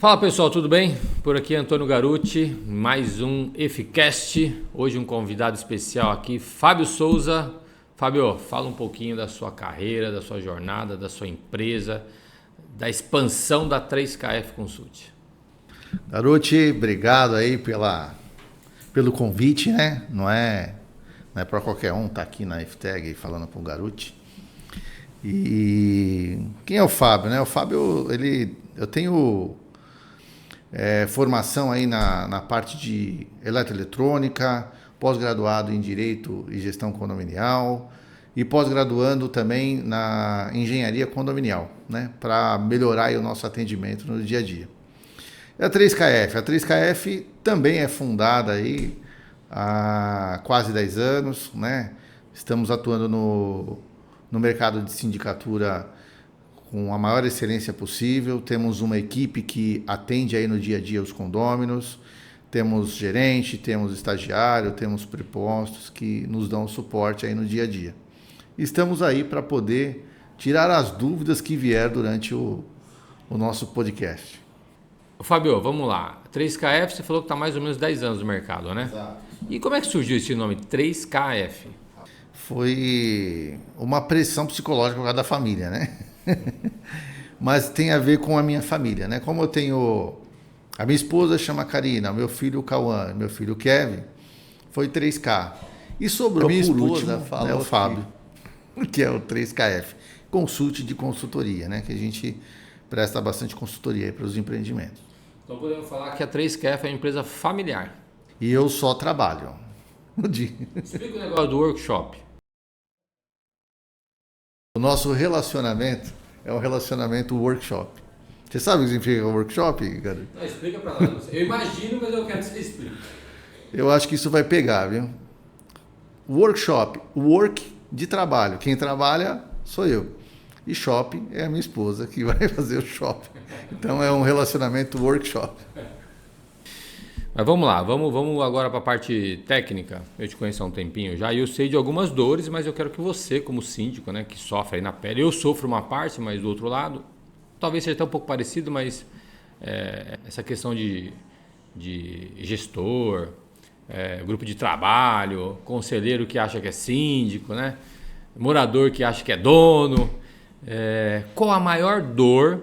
Fala pessoal, tudo bem? Por aqui Antônio Garuti, mais um EFCast. Hoje um convidado especial aqui, Fábio Souza. Fábio, fala um pouquinho da sua carreira, da sua jornada, da sua empresa, da expansão da 3KF Consult. Garuti, obrigado aí pelo convite, né? Não é para qualquer um estar aqui na FTEG falando com o Garuti. E quem é o Fábio, né? O Fábio, eu tenho formação aí na parte de eletroeletrônica, pós-graduado em Direito e Gestão Condominial e pós-graduando também na Engenharia Condominial, né? Para melhorar aí o nosso atendimento no dia a dia. A 3KF também é fundada aí há quase 10 anos, né? Estamos atuando no mercado de sindicatura com a maior excelência possível. Temos uma equipe que atende aí no dia a dia os condôminos, temos gerente, temos estagiário, temos prepostos que nos dão suporte aí no dia a dia. Estamos aí para poder tirar as dúvidas que vier durante o nosso podcast. Fábio, vamos lá. 3KF, você falou que está mais ou menos 10 anos no mercado, né? Exato. E como é que surgiu esse nome, 3KF? Foi uma pressão psicológica por causa da família, né? Mas tem a ver com a minha família, né? Como eu tenho... A minha esposa chama Karina, meu filho Cauã, meu filho Kevin, foi 3K. E sobrou minha por esposa último, né, o Fábio, que é o 3KF. Consult de consultoria, né? Que a gente presta bastante consultoria para os empreendimentos. Então podemos falar que a 3KF é uma empresa familiar. E eu só trabalho no dia. Explica o negócio do workshop. O nosso relacionamento é um relacionamento workshop. Você sabe o que significa workshop, garoto? Não, explica para nós. Eu imagino, mas eu quero que você explique. Eu acho que isso vai pegar, viu? Workshop, work de trabalho. Quem trabalha sou eu. E shopping é a minha esposa que vai fazer o shopping. Então é um relacionamento workshop. Mas vamos lá, vamos agora para a parte técnica. Eu te conheço há um tempinho já e eu sei de algumas dores, mas eu quero que você, como síndico, né, que sofre aí na pele, eu sofro uma parte, mas do outro lado, talvez seja até um pouco parecido, mas essa questão de gestor, grupo de trabalho, conselheiro que acha que é síndico, né, morador que acha que é dono. Qual a maior dor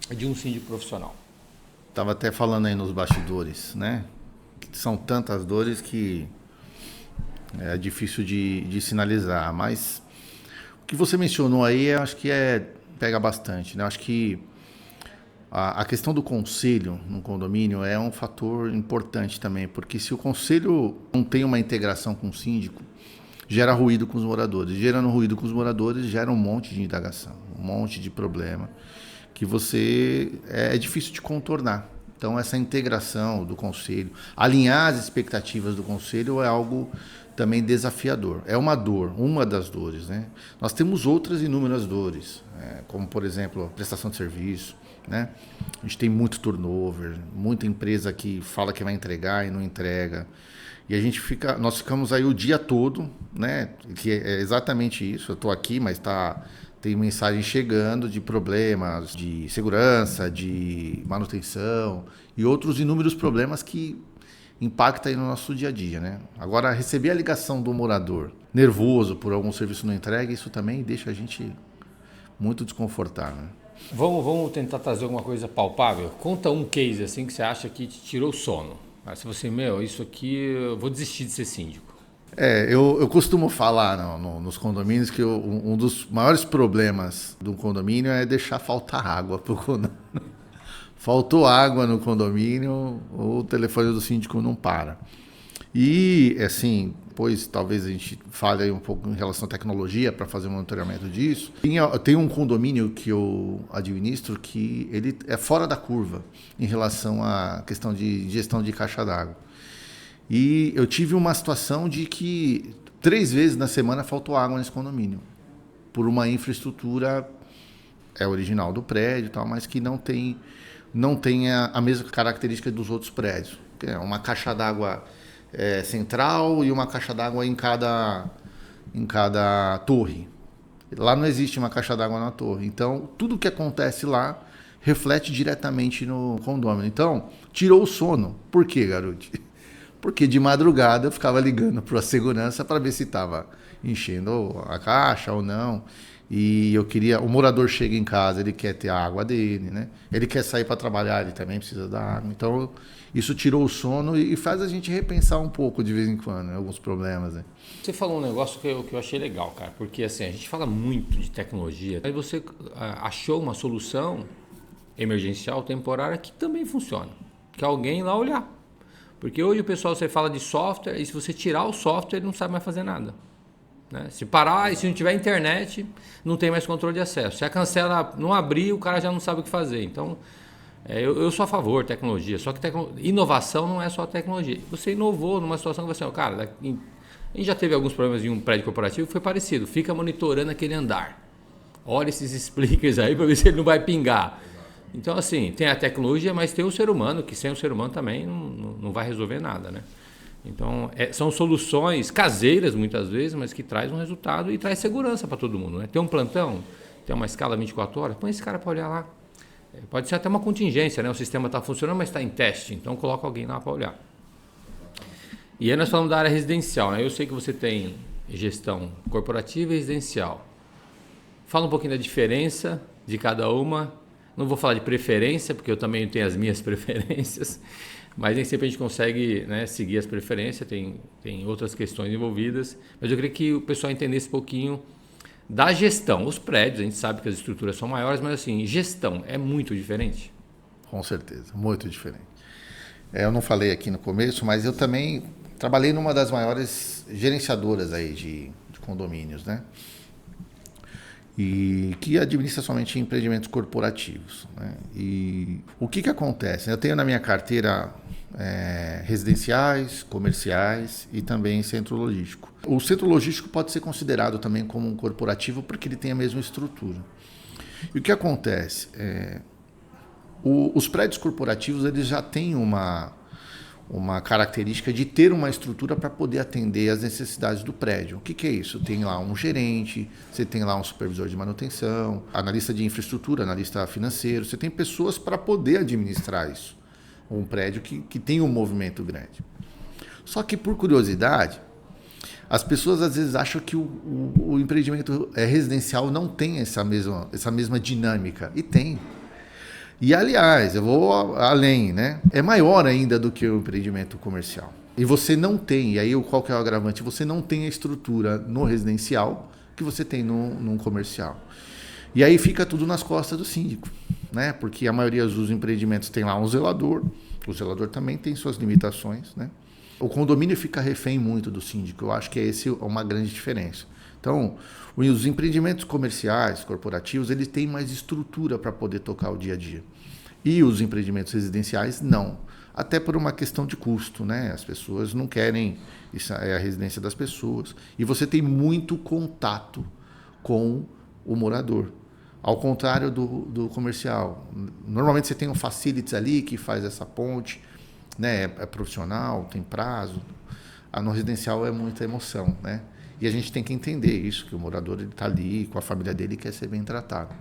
de um síndico profissional? Estava até falando aí nos bastidores, né? São tantas dores que é difícil de sinalizar, mas o que você mencionou aí, eu acho que pega bastante, né? Eu acho que a questão do conselho no condomínio é um fator importante também, porque se o conselho não tem uma integração com o síndico, gera ruído com os moradores. Gerando ruído com os moradores, gera um monte de indagação, um monte de problema que é difícil de contornar. Então, essa integração do conselho, alinhar as expectativas do conselho é algo também desafiador. É uma dor, uma das dores, né? Nós temos outras inúmeras dores, como, por exemplo, a prestação de serviço, né? A gente tem muito turnover, muita empresa que fala que vai entregar e não entrega. E nós ficamos aí o dia todo, né? Que é exatamente isso. Eu estou aqui, mas tem mensagem chegando de problemas de segurança, de manutenção e outros inúmeros problemas que impactam aí no nosso dia a dia, né? Agora, receber a ligação do morador nervoso por algum serviço não entregue, isso também deixa a gente muito desconfortável, né? Vamos tentar trazer alguma coisa palpável. Conta um case assim que você acha que te tirou o sono. Se você, isso aqui, eu vou desistir de ser síndico. Eu costumo falar nos condomínios que um dos maiores problemas do condomínio é deixar faltar água para o condomínio. Faltou água no condomínio, o telefone do síndico não para. E, assim, pois talvez a gente fale aí um pouco em relação à tecnologia para fazer um monitoramento disso. Tem um condomínio que eu administro que ele é fora da curva em relação à questão de gestão de caixa d'água. E eu tive uma situação de que 3 vezes na semana faltou água nesse condomínio, por uma infraestrutura original do prédio, tal, mas que não tem a mesma característica dos outros prédios. É uma caixa d'água central e uma caixa d'água em cada torre. Lá não existe uma caixa d'água na torre. Então, tudo que acontece lá reflete diretamente no condômino. Então, tirou o sono. Por quê, garoto? Porque de madrugada eu ficava ligando para a segurança para ver se estava enchendo a caixa ou não. E eu queria... O morador chega em casa, ele quer ter a água dele, né? Ele quer sair para trabalhar, ele também precisa da água. Então, isso tirou o sono e faz a gente repensar um pouco de vez em quando, né? Alguns problemas, né? Você falou um negócio que eu achei legal, cara. Porque assim, a gente fala muito de tecnologia. Aí você achou uma solução emergencial, temporária, que também funciona. Que alguém lá olhar. Porque hoje o pessoal, você fala de software, e se você tirar o software, ele não sabe mais fazer nada. Né? Se parar e se não tiver internet, não tem mais controle de acesso. Se a cancela não abrir, o cara já não sabe o que fazer. Então, eu sou a favor de tecnologia. Só que inovação não é só tecnologia. Você inovou numa situação que você... Cara, a gente já teve alguns problemas em um prédio corporativo que foi parecido. Fica monitorando aquele andar. Olha esses splinkers aí para ver se ele não vai pingar. Então, assim, tem a tecnologia, mas tem o ser humano, que sem o ser humano também não vai resolver nada, né? Então, são soluções caseiras, muitas vezes, mas que traz um resultado e traz segurança para todo mundo, né? Tem um plantão, tem uma escala 24 horas, põe esse cara para olhar lá. Pode ser até uma contingência, né? O sistema está funcionando, mas está em teste, então coloca alguém lá para olhar. E aí nós falamos da área residencial, né? Eu sei que você tem gestão corporativa e residencial. Fala um pouquinho da diferença de cada uma. Não vou falar de preferência, porque eu também tenho as minhas preferências, mas nem sempre a gente consegue, né, seguir as preferências, tem outras questões envolvidas. Mas eu queria que o pessoal entendesse um pouquinho da gestão. Os prédios, a gente sabe que as estruturas são maiores, mas assim, gestão é muito diferente? Com certeza, muito diferente. Eu não falei aqui no começo, mas eu também trabalhei numa das maiores gerenciadoras aí de condomínios, né? E que administra somente empreendimentos corporativos, né? E o que acontece? Eu tenho na minha carteira residenciais, comerciais e também centro logístico. O centro logístico pode ser considerado também como um corporativo porque ele tem a mesma estrutura. E o que acontece? Os prédios corporativos eles já têm uma característica de ter uma estrutura para poder atender às necessidades do prédio. O que é isso? Tem lá um gerente, você tem lá um supervisor de manutenção, analista de infraestrutura, analista financeiro, você tem pessoas para poder administrar isso. Um prédio que tem um movimento grande. Só que, por curiosidade, as pessoas às vezes acham que o empreendimento residencial não tem essa mesma dinâmica. E tem. E, aliás, eu vou além, né? É maior ainda do que o empreendimento comercial. E você não tem, e aí qual que é o agravante? Você não tem a estrutura no residencial que você tem num comercial. E aí fica tudo nas costas do síndico, né? Porque a maioria dos empreendimentos tem lá um zelador, o zelador também tem suas limitações, né? O condomínio fica refém muito do síndico, eu acho que essa é uma grande diferença. Então, os empreendimentos comerciais, corporativos, eles têm mais estrutura para poder tocar o dia a dia. E os empreendimentos residenciais, não. Até por uma questão de custo, né? As pessoas não querem, isso é a residência das pessoas. E você tem muito contato com o morador. Ao contrário do comercial. Normalmente você tem um facilities ali que faz essa ponte, né? É profissional, tem prazo. No residencial é muita emoção, né? E a gente tem que entender isso, que o morador está ali com a família dele e quer ser bem tratado.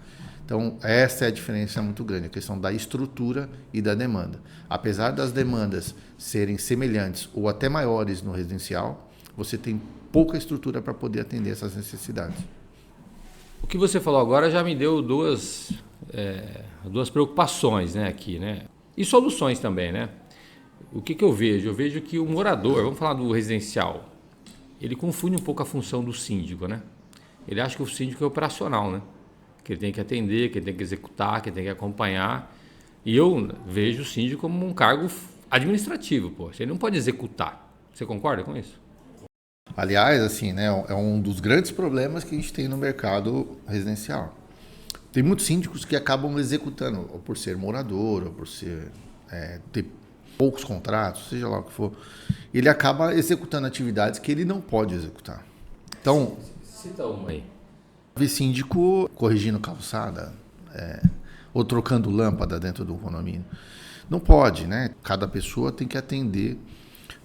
Então, essa é a diferença muito grande, a questão da estrutura e da demanda. Apesar das demandas serem semelhantes ou até maiores no residencial, você tem pouca estrutura para poder atender essas necessidades. O que você falou agora já me deu duas preocupações, né, aqui, né? E soluções também, né? O que eu vejo? Eu vejo que o morador, vamos falar do residencial, ele confunde um pouco a função do síndico, né? Ele acha que o síndico é operacional, né? Que ele tem que atender, que ele tem que executar, que ele tem que acompanhar. E eu vejo o síndico como um cargo administrativo, pô. Ele não pode executar. Você concorda com isso? Aliás, assim, né, é um dos grandes problemas que a gente tem no mercado residencial. Tem muitos síndicos que acabam executando, ou por ser morador, ou por ter poucos contratos, seja lá o que for. Ele acaba executando atividades que ele não pode executar. Então, cita uma aí. Vi síndico corrigindo calçada, ou trocando lâmpada dentro do condomínio. Não pode, né? Cada pessoa tem que atender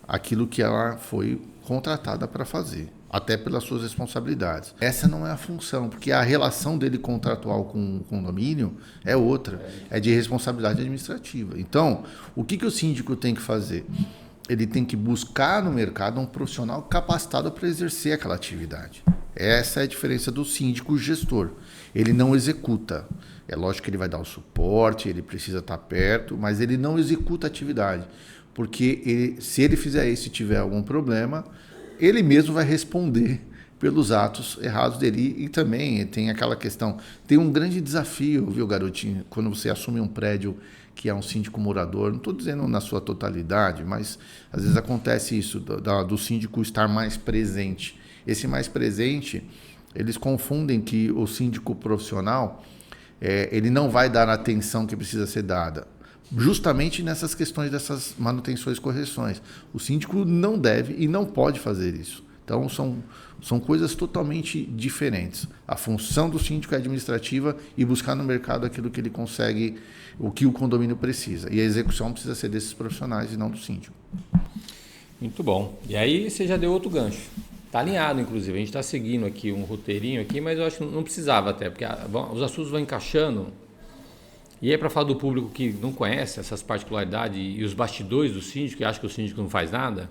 aquilo que ela foi contratada para fazer. até pelas suas responsabilidades. Essa não é a função, porque a relação dele contratual com o condomínio é outra, é de responsabilidade administrativa. Então, o que o síndico tem que fazer? Ele tem que buscar no mercado um profissional capacitado para exercer aquela atividade. Essa é a diferença do síndico gestor. Ele não executa. É lógico que ele vai dar o suporte, ele precisa estar perto, mas ele não executa a atividade. Porque se ele fizer isso e tiver algum problema, ele mesmo vai responder pelos atos errados dele. E também tem aquela questão, tem um grande desafio, viu, garotinho, quando você assume um prédio que é um síndico morador, não estou dizendo na sua totalidade, mas às vezes acontece isso, do síndico estar mais presente. Esse mais presente, eles confundem que o síndico profissional, ele não vai dar a atenção que precisa ser dada. Justamente nessas questões dessas manutenções e correções. O síndico não deve e não pode fazer isso. Então, são coisas totalmente diferentes. A função do síndico é administrativa e buscar no mercado aquilo que ele consegue, o que o condomínio precisa. E a execução precisa ser desses profissionais e não do síndico. Muito bom. E aí você já deu outro gancho. Está alinhado, inclusive. A gente está seguindo aqui um roteirinho aqui, mas eu acho que não precisava até, porque os assuntos vão encaixando. E aí, para falar do público que não conhece essas particularidades e os bastidores do síndico, que acha que o síndico não faz nada,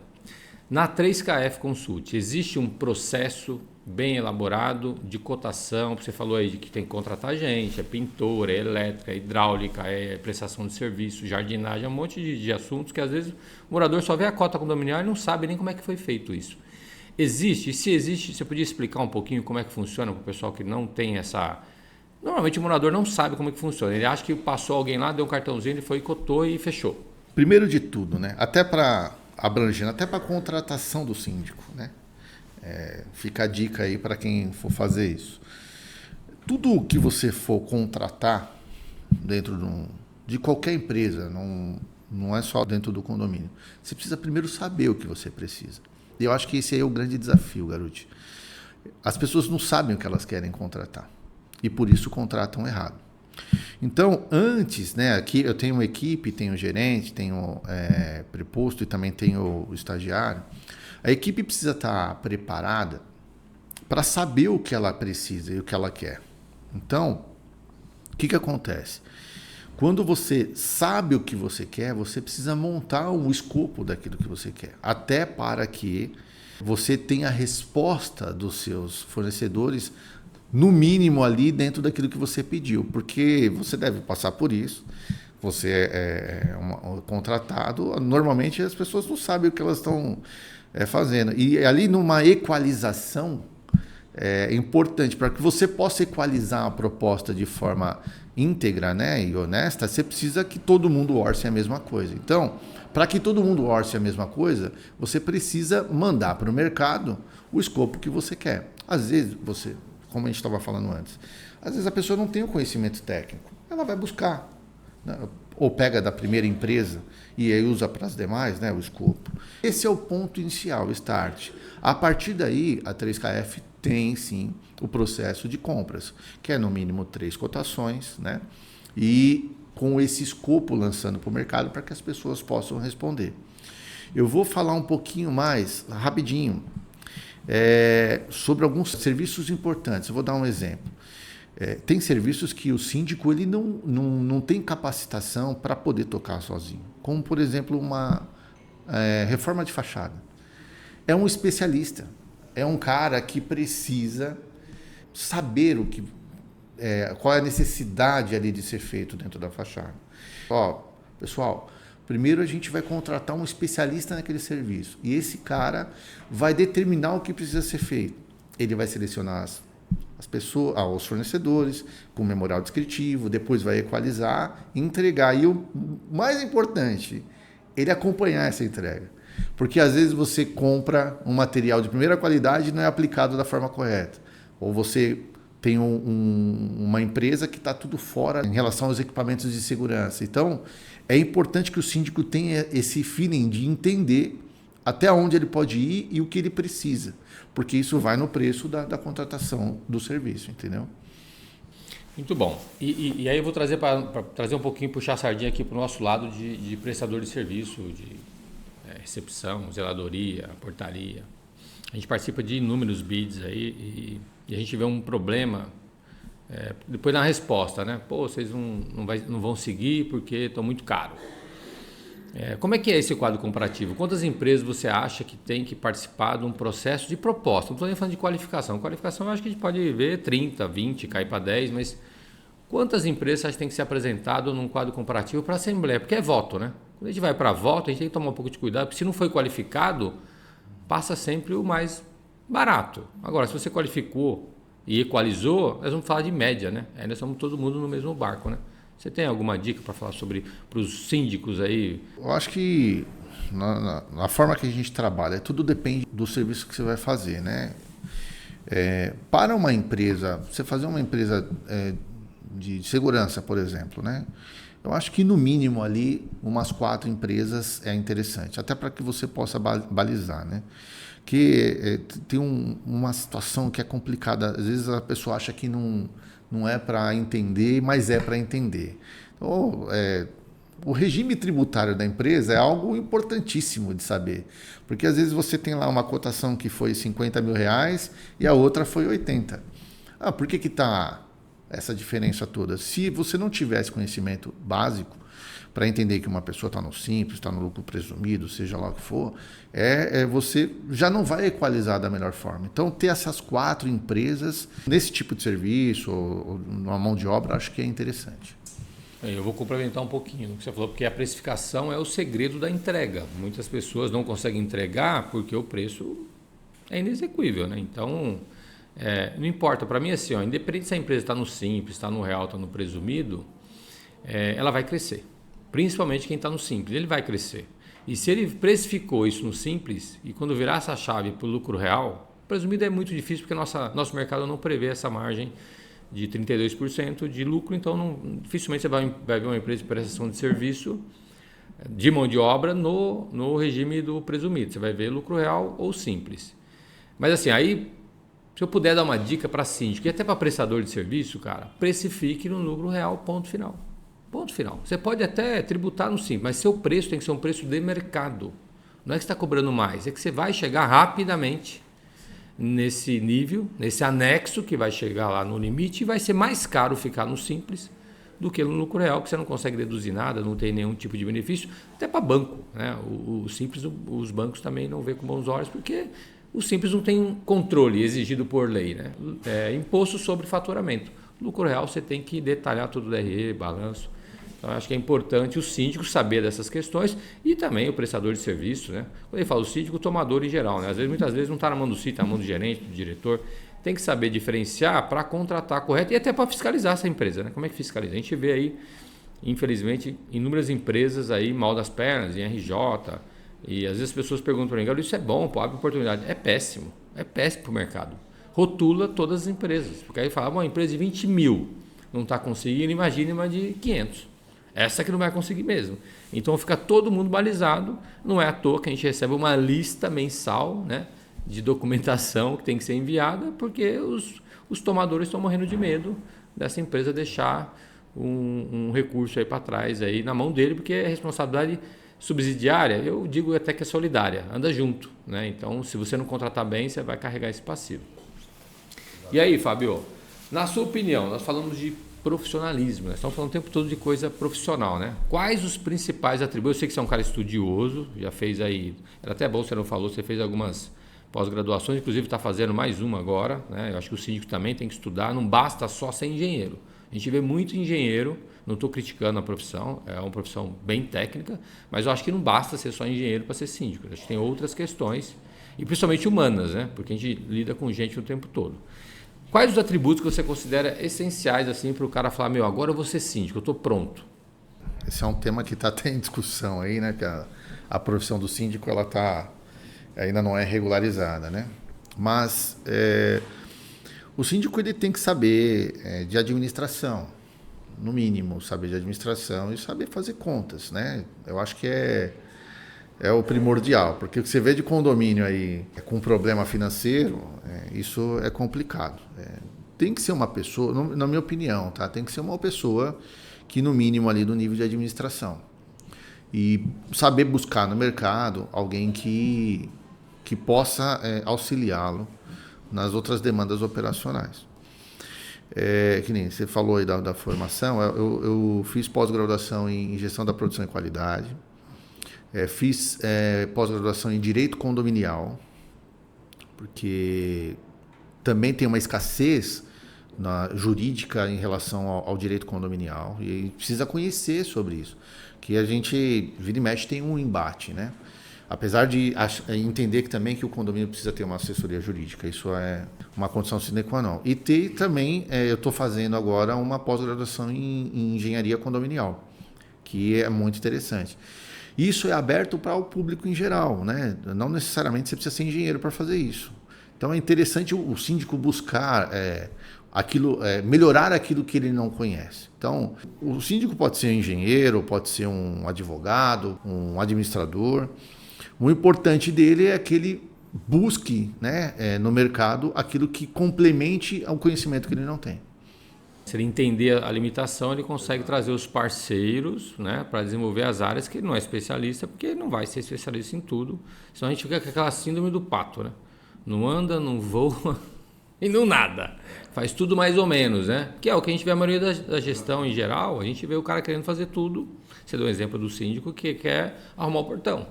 na 3KF Consult existe um processo bem elaborado de cotação. Você falou aí de que tem que contratar gente, é pintor, é elétrica, é hidráulica, é prestação de serviço, jardinagem, é um monte de assuntos que às vezes o morador só vê a cota condominial e não sabe nem como é que foi feito isso. Existe? E se existe, você podia explicar um pouquinho como é que funciona para o pessoal que não tem essa... Normalmente o morador não sabe como é que funciona. Ele acha que passou alguém lá, deu um cartãozinho, ele foi, cotou e fechou. Primeiro de tudo, né? Até para abrangendo, até para a contratação do síndico, né? Fica a dica aí para quem for fazer isso. Tudo que você for contratar dentro de qualquer empresa, não é só dentro do condomínio, você precisa primeiro saber o que você precisa. E eu acho que esse aí é o grande desafio, garoto. As pessoas não sabem o que elas querem contratar. E por isso contratam errado. Então, antes, né, aqui eu tenho uma equipe, tenho um gerente, tenho preposto e também tenho o estagiário. A equipe precisa estar preparada para saber o que ela precisa e o que ela quer. Então, o que acontece? Quando você sabe o que você quer, você precisa montar um escopo daquilo que você quer. Até para que você tenha a resposta dos seus fornecedores no mínimo ali dentro daquilo que você pediu, porque você deve passar por isso, você é contratado, normalmente as pessoas não sabem o que elas estão fazendo, e ali numa equalização é importante, para que você possa equalizar a proposta de forma íntegra, né, e honesta, você precisa que todo mundo orce a mesma coisa. Então, para que todo mundo orce a mesma coisa, você precisa mandar para o mercado o escopo que você quer. Às vezes como a gente estava falando antes, às vezes a pessoa não tem o conhecimento técnico, ela vai buscar, né? Ou pega da primeira empresa e aí usa para as demais, né, o escopo. Esse é o ponto inicial, o start. A partir daí, a 3KF tem sim o processo de compras, que é no mínimo 3 cotações, né? E com esse escopo lançando para o mercado para que as pessoas possam responder. Eu vou falar um pouquinho mais, rapidinho, sobre alguns serviços importantes. Eu vou dar um exemplo. Tem serviços que o síndico ele não tem capacitação para poder tocar sozinho, como, por exemplo, uma reforma de fachada. É um especialista, é um cara que precisa saber qual é a necessidade ali de ser feito dentro da fachada. Pessoal, primeiro a gente vai contratar um especialista naquele serviço. E esse cara vai determinar o que precisa ser feito. Ele vai selecionar as pessoas, os fornecedores, com memorial descritivo, depois vai equalizar e entregar. E o mais importante, ele acompanhar essa entrega. Porque às vezes você compra um material de primeira qualidade e não é aplicado da forma correta. Ou você tem uma empresa que está tudo fora em relação aos equipamentos de segurança. Então, é importante que o síndico tenha esse feeling de entender até onde ele pode ir e o que ele precisa, porque isso vai no preço da contratação do serviço, entendeu? Muito bom. E aí eu vou trazer para trazer um pouquinho, puxar a sardinha aqui para o nosso lado de prestador de serviço, de recepção, zeladoria, portaria. A gente participa de inúmeros bids aí e a gente vê um problema depois na resposta, né? Pô, vocês não vão seguir porque estão muito caro. Como é que é esse quadro comparativo? Quantas empresas você acha que tem que participar de um processo de proposta? Não estou nem falando de qualificação. Qualificação eu acho que a gente pode ver 30, 20, cair para 10, mas quantas empresas você acha que tem que ser apresentado num quadro comparativo para a Assembleia? Porque é voto, né? Quando a gente vai para voto, a gente tem que tomar um pouco de cuidado, porque se não foi qualificado, passa sempre o mais barato. Agora, se você qualificou e equalizou, nós vamos falar de média, né? Aí nós somos todo mundo no mesmo barco, né? Você tem alguma dica para falar para os síndicos aí? Eu acho que na forma que a gente trabalha, tudo depende do serviço que você vai fazer, né? Para uma empresa, você fazer uma empresa de segurança, por exemplo, né? Eu acho que no mínimo ali umas 4 empresas é interessante, até para que você possa balizar, né? Que tem uma situação que é complicada. Às vezes a pessoa acha que não é para entender, mas é para entender. Então, o regime tributário da empresa é algo importantíssimo de saber, porque às vezes você tem lá uma cotação que foi R$50 mil e a outra foi 80. Por que está essa diferença toda? Se você não tivesse conhecimento básico para entender que uma pessoa está no simples, está no lucro presumido, seja lá o que for, você já não vai equalizar da melhor forma. Então, ter essas 4 empresas nesse tipo de serviço ou numa mão de obra, acho que é interessante. Eu vou complementar um pouquinho no que você falou, porque a precificação é o segredo da entrega. Muitas pessoas não conseguem entregar porque o preço é inexequível, né? Então, não importa. Para mim, assim, independente se a empresa está no simples, está no real, está no presumido, ela vai crescer. Principalmente quem está no simples, ele vai crescer. E se ele precificou isso no simples, e quando virar essa chave para o lucro real, presumido é muito difícil, porque nosso mercado não prevê essa margem de 32% de lucro, então dificilmente você vai ver uma empresa de prestação de serviço de mão de obra no regime do presumido. Você vai ver lucro real ou simples. Mas assim, aí, se eu puder dar uma dica para síndico e até para prestador de serviço, cara, precifique no lucro real, ponto final. Ponto final. Você pode até tributar no simples, mas seu preço tem que ser um preço de mercado. Não é que você está cobrando mais, é que você vai chegar rapidamente nesse nível, nesse anexo que vai chegar lá no limite e vai ser mais caro ficar no simples do que no lucro real, que você não consegue deduzir nada, não tem nenhum tipo de benefício, até para banco, né? O simples, os bancos também não vê com bons olhos, porque o simples não tem um controle exigido por lei, né? Imposto sobre faturamento. No lucro real você tem que detalhar tudo do RE, balanço. Então, acho que é importante o síndico saber dessas questões e também o prestador de serviço, né? Quando ele fala o síndico, o tomador em geral, né? Muitas vezes não está na mão do síndico, está na mão do gerente, do diretor. Tem que saber diferenciar para contratar correto e até para fiscalizar essa empresa, né? Como é que fiscaliza? A gente vê aí, infelizmente, inúmeras empresas aí mal das pernas, em RJ, e às vezes as pessoas perguntam para mim, Gabriel, isso é bom, pô, abre oportunidade. É péssimo para o mercado. Rotula todas as empresas, porque aí fala, uma empresa de 20 mil não está conseguindo, imagine uma de 500. Essa que não vai conseguir mesmo. Então fica todo mundo balizado. Não é à toa que a gente recebe uma lista mensal, né, de documentação que tem que ser enviada, porque os tomadores estão morrendo de medo dessa empresa deixar um recurso aí para trás aí na mão dele, porque é responsabilidade subsidiária, eu digo até que é solidária, anda junto, né? Então, se você não contratar bem, você vai carregar esse passivo. E aí, Fábio, na sua opinião, nós falamos de profissionalismo, né? Estamos falando o tempo todo de coisa profissional, né? Quais os principais atributos? Eu sei que você é um cara estudioso, já fez aí, era até bom você não falou, você fez algumas pós-graduações, inclusive está fazendo mais uma agora, né? Eu acho que o síndico também tem que estudar, não basta só ser engenheiro. A gente vê muito engenheiro, não estou criticando a profissão, é uma profissão bem técnica, mas eu acho que não basta ser só engenheiro para ser síndico. Acho que tem outras questões, e principalmente humanas, né? Porque a gente lida com gente o tempo todo. Quais os atributos que você considera essenciais assim, para o cara falar, meu, agora eu vou ser síndico, eu estou pronto? Esse é um tema que está até em discussão aí, né? Que a profissão do síndico ela ainda não é regularizada, né? Mas o síndico ele tem que saber de administração, no mínimo, saber de administração e saber fazer contas, né? Eu acho que é o primordial, porque o que você vê de condomínio aí com problema financeiro, isso é complicado. Tem que ser uma pessoa, na minha opinião, tá? Tem que ser uma pessoa que no mínimo ali do nível de administração. E saber buscar no mercado alguém que que possa auxiliá-lo nas outras demandas operacionais. Que nem você falou aí da formação, eu fiz pós-graduação em gestão da produção e qualidade, fiz pós-graduação em direito condominial, porque também tem uma escassez jurídica em relação ao direito condominial e precisa conhecer sobre isso, que a gente, vira e mexe, tem um embate, né? Apesar de entender que também que o condomínio precisa ter uma assessoria jurídica, isso é uma condição sine qua non. E também, eu estou fazendo agora uma pós-graduação em engenharia condominial, que é muito interessante. Isso é aberto para o público em geral, né? Não necessariamente você precisa ser engenheiro para fazer isso. Então é interessante o síndico buscar melhorar aquilo que ele não conhece. Então, o síndico pode ser um engenheiro, pode ser um advogado, um administrador. O importante dele é que ele busque, né, no mercado aquilo que complemente ao conhecimento que ele não tem. Se ele entender a limitação, ele consegue trazer os parceiros, né, para desenvolver as áreas que ele não é especialista, porque ele não vai ser especialista em tudo. Senão a gente fica com aquela síndrome do pato, né? Não anda, não voa e não nada. Faz tudo mais ou menos, né? Que é o que a gente vê a maioria da gestão em geral. A gente vê o cara querendo fazer tudo. Você deu um exemplo do síndico que quer arrumar o portão.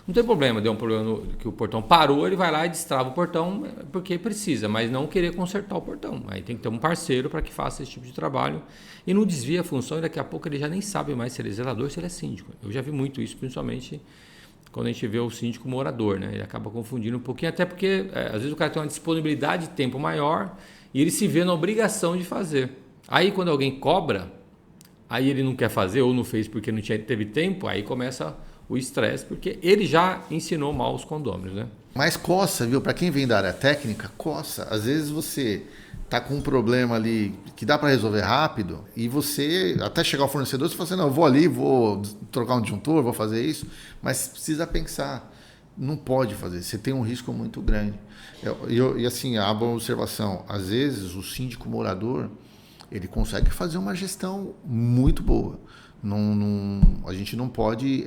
Não tem problema, deu um problema que o portão parou, ele vai lá e destrava o portão porque precisa, mas não querer consertar o portão. Aí tem que ter um parceiro para que faça esse tipo de trabalho e não desvia a função e daqui a pouco ele já nem sabe mais se ele é zelador ou se ele é síndico. Eu já vi muito isso, principalmente quando a gente vê o síndico morador, né? Ele acaba confundindo um pouquinho, até porque às vezes o cara tem uma disponibilidade de tempo maior e ele se vê na obrigação de fazer. Aí quando alguém cobra, aí ele não quer fazer ou não fez porque não teve tempo, aí começa o estresse, porque ele já ensinou mal os condôminos, né? Mas coça, viu? Para quem vem da área técnica, coça. Às vezes você tá com um problema ali que dá para resolver rápido e você, até chegar ao fornecedor, você fala assim, não, eu vou ali, vou trocar um disjuntor, vou fazer isso, mas precisa pensar. Não pode fazer, você tem um risco muito grande. E assim, a boa observação, às vezes o síndico morador, ele consegue fazer uma gestão muito boa. A gente não pode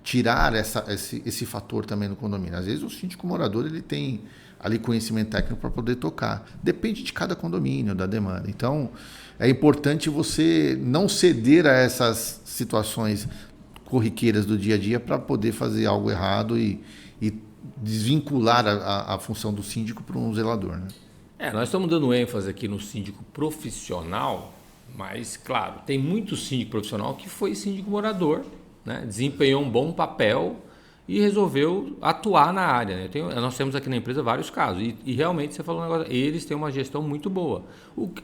tirar esse fator também no condomínio. Às vezes o síndico morador ele tem ali conhecimento técnico para poder tocar. Depende de cada condomínio, da demanda. Então, é importante você não ceder a essas situações corriqueiras do dia a dia para poder fazer algo errado e desvincular a função do síndico para um zelador, né? Nós estamos dando ênfase aqui no síndico profissional, mas, claro, tem muito síndico profissional que foi síndico morador, né? Desempenhou um bom papel e resolveu atuar na área, né? Nós temos aqui na empresa vários casos e realmente você falou um negócio, eles têm uma gestão muito boa.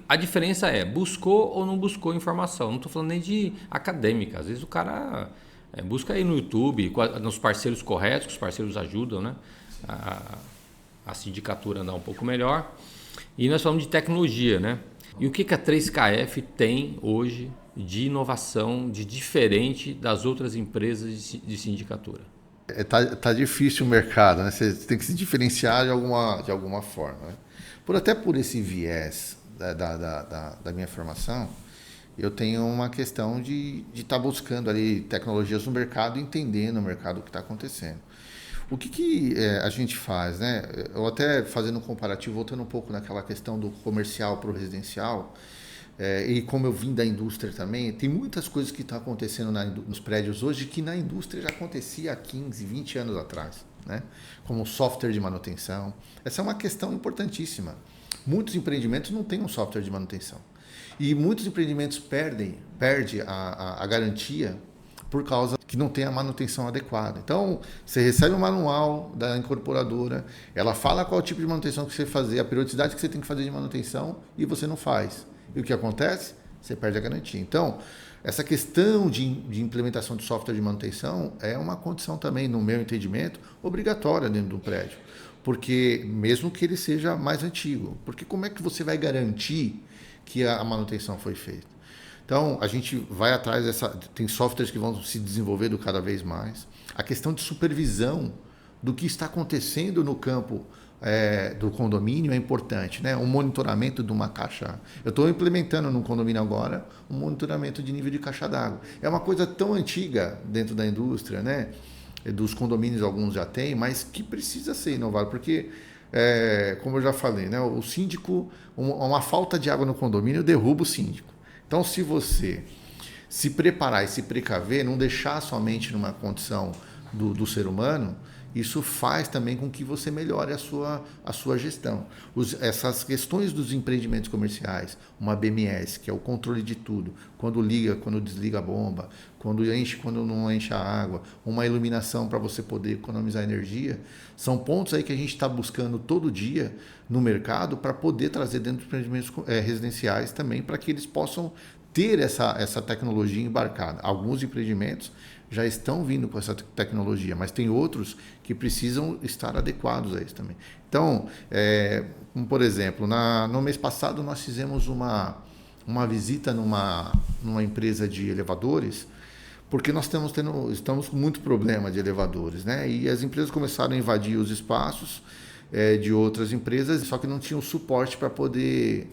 A diferença é, buscou ou não buscou informação? Não estou falando nem de acadêmica, às vezes o cara busca aí no YouTube, nos parceiros corretos, que os parceiros ajudam, né? A sindicatura andar um pouco melhor. E nós falamos de tecnologia, né? E o que a 3KF tem hoje de inovação, de diferente das outras empresas de sindicatura? Tá difícil o mercado, né? Você tem que se diferenciar de alguma forma, né? Até por esse viés da minha formação, eu tenho uma questão de estar buscando ali tecnologias no mercado, entendendo o mercado, o que está acontecendo. O que a gente faz, né? Eu até fazendo um comparativo, voltando um pouco naquela questão do comercial para o residencial, e como eu vim da indústria também, tem muitas coisas que estão acontecendo nos prédios hoje que na indústria já acontecia há 15, 20 anos atrás, né? Como software de manutenção. Essa é uma questão importantíssima. Muitos empreendimentos não têm um software de manutenção. E muitos empreendimentos perdem a garantia por causa que não tem a manutenção adequada. Então, você recebe um manual da incorporadora, ela fala qual tipo de manutenção que você fazer, a periodicidade que você tem que fazer de manutenção e você não faz. E o que acontece? Você perde a garantia. Então, essa questão de implementação de software de manutenção é uma condição também, no meu entendimento, obrigatória dentro do prédio. Porque, mesmo que ele seja mais antigo, porque como é que você vai garantir que a manutenção foi feita? Então, a gente vai atrás tem softwares que vão se desenvolvendo cada vez mais. A questão de supervisão do que está acontecendo no campo do condomínio é importante, né? Um monitoramento de uma caixa. Eu estou implementando no condomínio agora um monitoramento de nível de caixa d'água. É uma coisa tão antiga dentro da indústria, né? dos condomínios alguns já têm, mas que precisa ser inovado, porque, como eu já falei, né, o síndico, uma falta de água no condomínio derruba o síndico. Então, se você se preparar e se precaver, não deixar somente numa condição do ser humano, isso faz também com que você melhore a sua gestão. Essas questões dos empreendimentos comerciais, uma BMS, que é o controle de tudo, quando liga, quando desliga a bomba, quando enche, quando não enche a água, uma iluminação para você poder economizar energia, são pontos aí que a gente está buscando todo dia no mercado para poder trazer dentro dos empreendimentos residenciais também, para que eles possam ter essa tecnologia embarcada. Alguns empreendimentos já estão vindo com essa tecnologia, mas tem outros que precisam estar adequados a isso também. Então, como por exemplo, no mês passado nós fizemos uma visita numa empresa de elevadores, porque nós estamos com muito problema de elevadores, né? E as empresas começaram a invadir os espaços de outras empresas, só que não tinham suporte para poder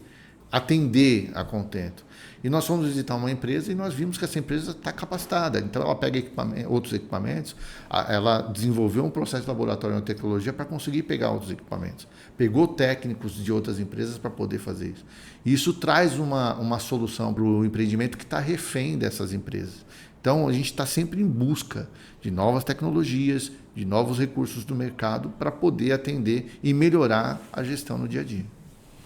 atender a contento. E nós fomos visitar uma empresa e nós vimos que essa empresa está capacitada. Então, ela pega outros equipamentos, ela desenvolveu um processo de laboratório de tecnologia para conseguir pegar outros equipamentos. Pegou técnicos de outras empresas para poder fazer isso. E isso traz uma solução para o empreendimento que está refém dessas empresas. Então, a gente está sempre em busca de novas tecnologias, de novos recursos do mercado para poder atender e melhorar a gestão no dia a dia.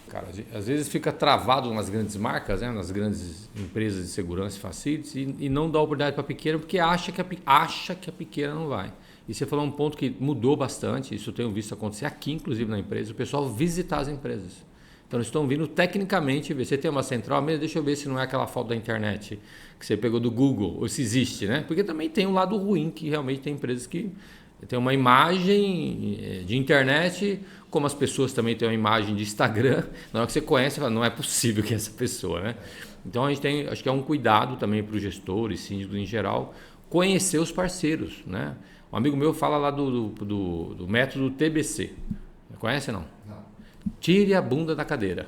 Cara, às vezes fica travado nas grandes marcas, né, nas grandes empresas de segurança e facilities e não dá oportunidade para a pequena porque acha que a pequena não vai. E você falou um ponto que mudou bastante, isso eu tenho visto acontecer aqui, inclusive na empresa, o pessoal visitar as empresas. Então eles estão vindo tecnicamente ver. Você tem uma central, mesmo deixa eu ver se não é aquela foto da internet que você pegou do Google, ou se existe, né? Porque também tem um lado ruim, que realmente tem empresas que tem uma imagem de internet, como as pessoas também têm uma imagem de Instagram. Na hora que você conhece, você fala, não é possível que é essa pessoa, né? Então a gente tem, acho que é um cuidado também para os gestores, síndicos em geral, conhecer os parceiros, né? Um amigo meu fala lá do método TBC. Conhece não? Não. Tire a bunda da cadeira.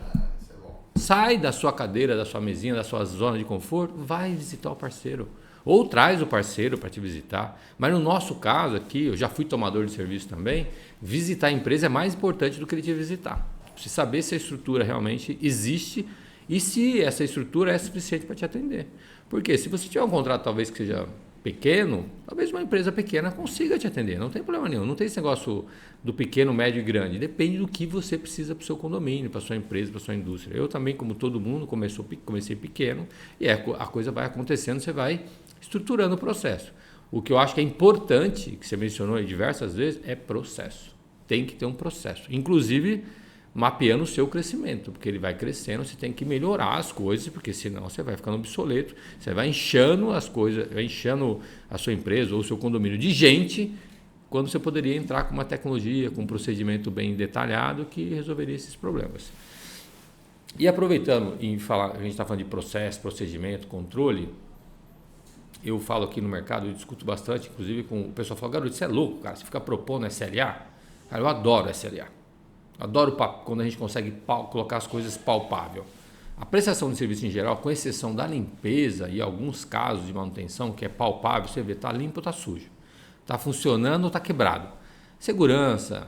Sai da sua cadeira, da sua mesinha, da sua zona de conforto, vai visitar o parceiro. Ou traz o parceiro para te visitar. Mas no nosso caso aqui, eu já fui tomador de serviço também, visitar a empresa é mais importante do que ele te visitar. Você saber se a estrutura realmente existe e se essa estrutura é suficiente para te atender. Porque se você tiver um contrato talvez que seja pequeno, talvez uma empresa pequena consiga te atender, não tem problema nenhum. Não tem esse negócio do pequeno, médio e grande. Depende do que você precisa para o seu condomínio, para a sua empresa, para a sua indústria. Eu também, como todo mundo, comecei pequeno e a coisa vai acontecendo, você vai estruturando o processo. O que eu acho que é importante, que você mencionou aí diversas vezes, é processo. Tem que ter um processo. Inclusive, mapeando o seu crescimento, porque ele vai crescendo, você tem que melhorar as coisas, porque senão você vai ficando obsoleto, você vai inchando as coisas, vai inchando a sua empresa ou o seu condomínio de gente, quando você poderia entrar com uma tecnologia, com um procedimento bem detalhado que resolveria esses problemas. E aproveitando em falar, a gente está falando de processo, procedimento, controle, eu falo aqui no mercado, eu discuto bastante, inclusive com o pessoal fala, garoto, você é louco, cara, você fica propondo SLA? Cara, eu adoro SLA. Adoro quando a gente consegue colocar as coisas palpável. A prestação de serviço em geral, com exceção da limpeza e alguns casos de manutenção, que é palpável, você vê, está limpo ou está sujo. Está funcionando ou está quebrado. Segurança,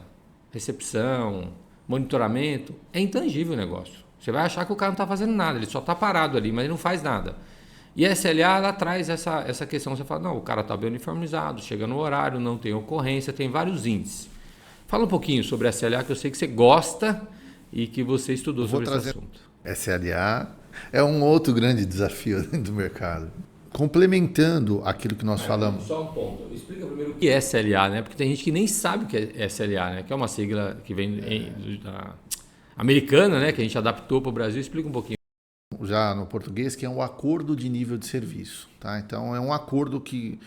recepção, monitoramento, é intangível o negócio. Você vai achar que o cara não está fazendo nada, ele só está parado ali, mas ele não faz nada. E a SLA, ela traz essa questão, você fala, não, o cara está bem uniformizado, chega no horário, não tem ocorrência, tem vários índices. Fala um pouquinho sobre a SLA, que eu sei que você gosta e que você estudou sobre esse assunto. SLA é um outro grande desafio do mercado. Complementando aquilo que nós falamos. Só um ponto. Explica primeiro o que é SLA, né? Porque tem gente que nem sabe o que é SLA, né? Que é uma sigla que vem americana, né? Que a gente adaptou para o Brasil. Explica um pouquinho. Já no português, que é um acordo de nível de serviço. Tá? Então, é um acordo que...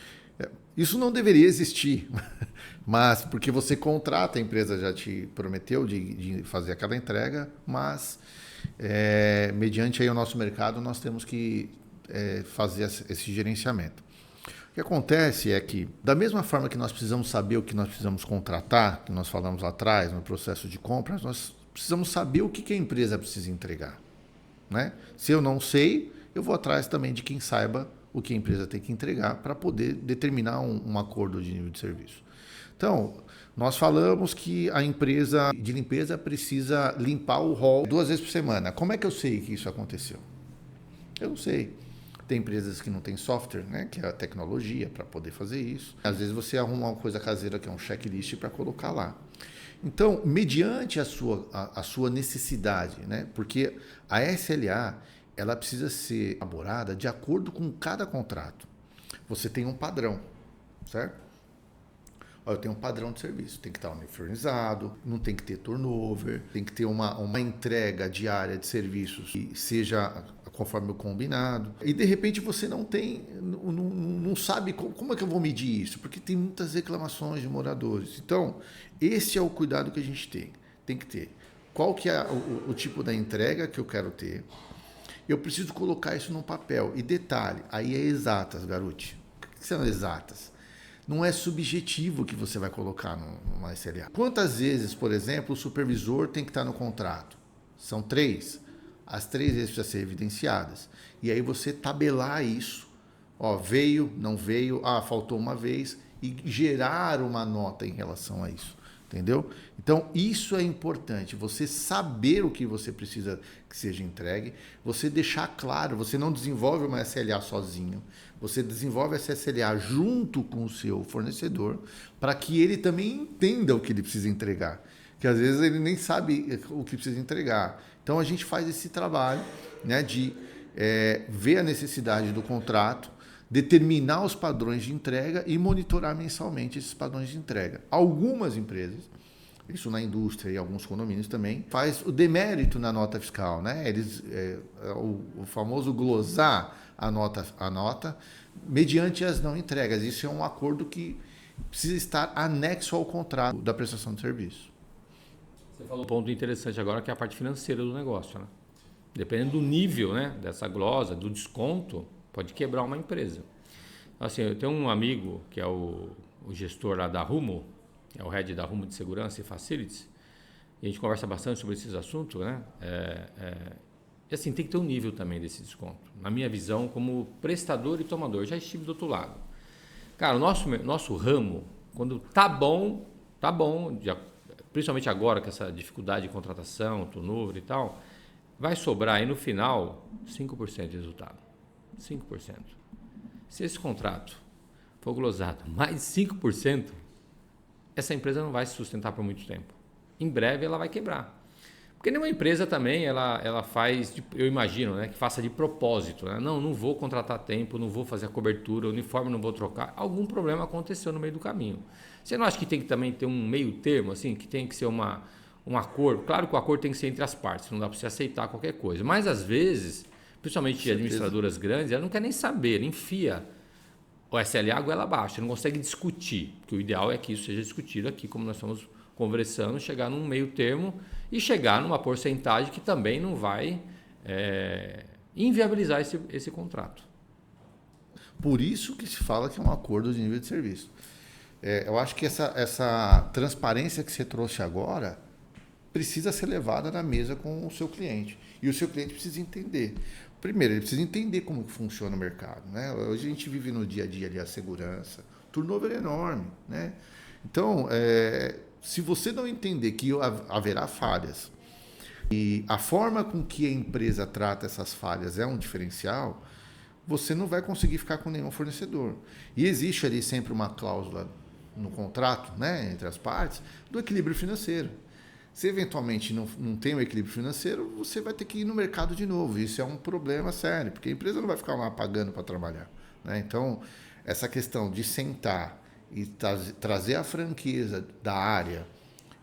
Isso não deveria existir, mas porque você contrata, a empresa já te prometeu de fazer aquela entrega, mas mediante aí o nosso mercado nós temos que fazer esse gerenciamento. O que acontece é que, da mesma forma que nós precisamos saber o que nós precisamos contratar, que nós falamos lá atrás no processo de compras, nós precisamos saber o que a empresa precisa entregar. Né? Se eu não sei, eu vou atrás também de quem saiba o que a empresa tem que entregar para poder determinar um acordo de nível de serviço. Então, nós falamos que a empresa de limpeza precisa limpar o hall 2 vezes por semana. Como é que eu sei que isso aconteceu? Eu não sei. Tem empresas que não têm software, né, que é a tecnologia para poder fazer isso. Às vezes você arruma uma coisa caseira que é um checklist para colocar lá. Então, mediante a sua necessidade, né, porque a SLA ela precisa ser elaborada de acordo com cada contrato. Você tem um padrão, certo? Eu tenho um padrão de serviço, tem que estar uniformizado, não tem que ter turnover, tem que ter uma entrega diária de serviços que seja conforme o combinado. E de repente você não sabe como é que eu vou medir isso, porque tem muitas reclamações de moradores. Então, esse é o cuidado que a gente tem que ter. Qual que é o tipo da entrega que eu quero ter? Eu preciso colocar isso num papel. E detalhe, aí é exatas, garote. O que são exatas? Não é subjetivo que você vai colocar numa SLA. Quantas vezes, por exemplo, o supervisor tem que estar no contrato? São 3. As 3 vezes precisam ser evidenciadas. E aí você tabelar isso. Ó, veio, não veio, faltou uma vez. E gerar uma nota em relação a isso. Entendeu? Então, isso é importante. Você saber o que você precisa que seja entregue. Você deixar claro. Você não desenvolve uma SLA sozinho. Você desenvolve essa SLA junto com o seu fornecedor para que ele também entenda o que ele precisa entregar. Que às vezes ele nem sabe o que precisa entregar. Então, a gente faz esse trabalho, né, de ver a necessidade do contrato, determinar os padrões de entrega e monitorar mensalmente esses padrões de entrega. Algumas empresas, isso na indústria e alguns condomínios também, faz o demérito na nota fiscal, né? Eles, o famoso glosar a nota mediante as não entregas. Isso é um acordo que precisa estar anexo ao contrato da prestação de serviço. Você falou um ponto interessante agora, que é a parte financeira do negócio, né? Dependendo do nível, né, dessa glosa, do desconto, pode quebrar uma empresa. Assim, eu tenho um amigo que é o gestor lá da Rumo, é o head da Rumo de Segurança e Facilities, e a gente conversa bastante sobre esses assuntos, né? E assim, tem que ter um nível também desse desconto. Na minha visão, como prestador e tomador, já estive do outro lado. Cara, o nosso ramo, quando tá bom, principalmente agora com essa dificuldade de contratação, turnover e tal, vai sobrar aí no final 5% de resultado. 5%. Se esse contrato for glosado mais de 5%, essa empresa não vai se sustentar por muito tempo. Em breve ela vai quebrar. Porque nenhuma empresa também, ela faz, eu imagino, né, que faça de propósito. Né? Não vou contratar tempo, não vou fazer a cobertura, o uniforme não vou trocar. Algum problema aconteceu no meio do caminho. Você não acha que tem que também ter um meio termo, assim, que tem que ser um acordo? Claro que o acordo tem que ser entre as partes, não dá para você aceitar qualquer coisa. Mas às vezes, principalmente administradoras grandes, ela não quer nem saber, enfia o SLA goela abaixo, não consegue discutir, porque o ideal é que isso seja discutido aqui, como nós estamos conversando, chegar num meio termo e chegar numa porcentagem que também não vai inviabilizar esse contrato. Por isso que se fala que é um acordo de nível de serviço. Eu acho que essa transparência que você trouxe agora precisa ser levada na mesa com o seu cliente. E o seu cliente precisa entender. Primeiro, ele precisa entender como que funciona o mercado. Né? Hoje a gente vive no dia a dia ali a segurança. O turnover é enorme. Né? Então, se você não entender que haverá falhas e a forma com que a empresa trata essas falhas é um diferencial, você não vai conseguir ficar com nenhum fornecedor. E existe ali sempre uma cláusula no contrato, né, entre as partes, do equilíbrio financeiro. Se eventualmente não tem o equilíbrio financeiro, você vai ter que ir no mercado de novo. Isso é um problema sério, porque a empresa não vai ficar lá pagando para trabalhar. Né? Então, essa questão de sentar e trazer a franqueza da área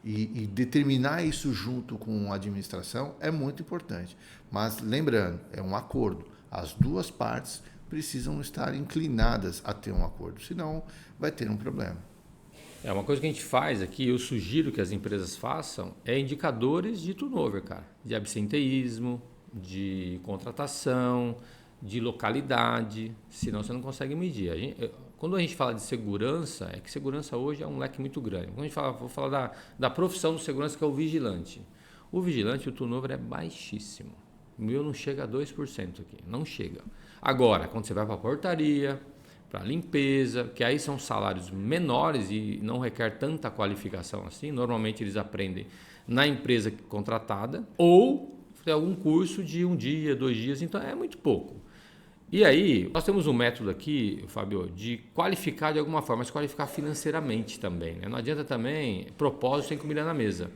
e determinar isso junto com a administração é muito importante. Mas, lembrando, é um acordo. As duas partes precisam estar inclinadas a ter um acordo, senão vai ter um problema. Uma coisa que a gente faz aqui, eu sugiro que as empresas façam, é indicadores de turnover, cara. De absenteísmo, de contratação, de localidade, senão você não consegue medir. Quando a gente fala de segurança, é que segurança hoje é um leque muito grande. Quando a gente vou falar da profissão do segurança, que é o vigilante. O vigilante, o turnover é baixíssimo. O meu não chega a 2% aqui, não chega. Agora, quando você vai para a portaria, para a limpeza, que aí são salários menores e não requer tanta qualificação assim, normalmente eles aprendem na empresa contratada ou tem algum curso de 1 dia, 2 dias, então é muito pouco. E aí, nós temos um método aqui, Fábio, de qualificar de alguma forma, mas qualificar financeiramente também, né? Não adianta também propósito sem comida na mesa.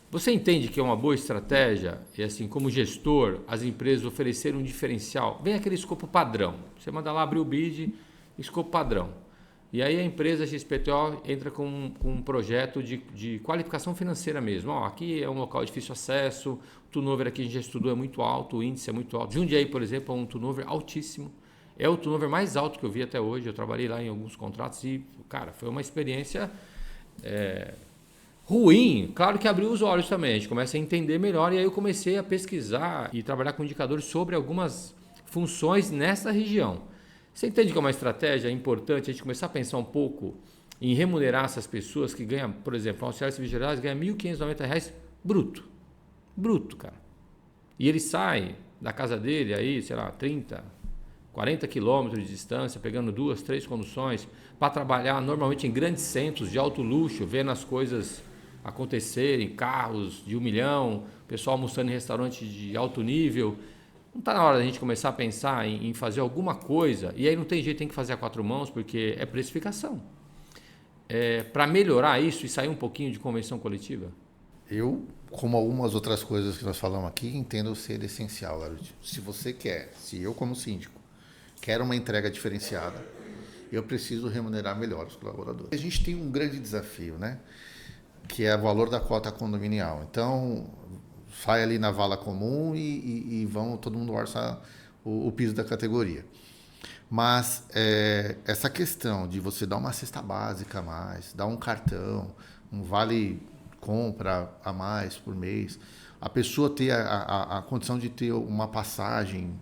Você entende que é uma boa estratégia, e assim, como gestor, as empresas oferecerem um diferencial? Vem aquele escopo padrão. Você manda lá abrir o bid, escopo padrão. E aí a empresa XPTO entra com um projeto de qualificação financeira mesmo. Ó, aqui é um local de difícil acesso, o turnover aqui a gente já estudou é muito alto, o índice é muito alto. Jundiaí, por exemplo, é um turnover altíssimo. É o turnover mais alto que eu vi até hoje. Eu trabalhei lá em alguns contratos e, cara, foi uma experiência ruim. Claro que abriu os olhos também, a gente começa a entender melhor e aí eu comecei a pesquisar e trabalhar com indicadores sobre algumas funções nessa região. Você entende que é uma estratégia importante a gente começar a pensar um pouco em remunerar essas pessoas que ganham, por exemplo, um auxiliar serviços gerais ganha R$ 1.590 bruto. Bruto, cara. E ele sai da casa dele aí, sei lá, 30, 40 quilômetros de distância, pegando 2, 3 conduções, para trabalhar normalmente em grandes centros de alto luxo, vendo as coisas acontecerem, carros de 1 milhão, pessoal almoçando em restaurante de alto nível. Não está na hora da gente começar a pensar em fazer alguma coisa, e aí não tem jeito, tem que fazer a 4 mãos, porque é precificação. Para melhorar isso e sair um pouquinho de convenção coletiva? Eu, como algumas outras coisas que nós falamos aqui, entendo ser essencial, Garoto. Se você quer, se eu como síndico, quero uma entrega diferenciada, eu preciso remunerar melhor os colaboradores. A gente tem um grande desafio, né? Que é o valor da cota condominial. Então, sai ali na vala comum e todo mundo orça o piso da categoria. Mas essa questão de você dar uma cesta básica a mais, dar um cartão, um vale compra a mais por mês, a pessoa ter a condição de ter uma passagem,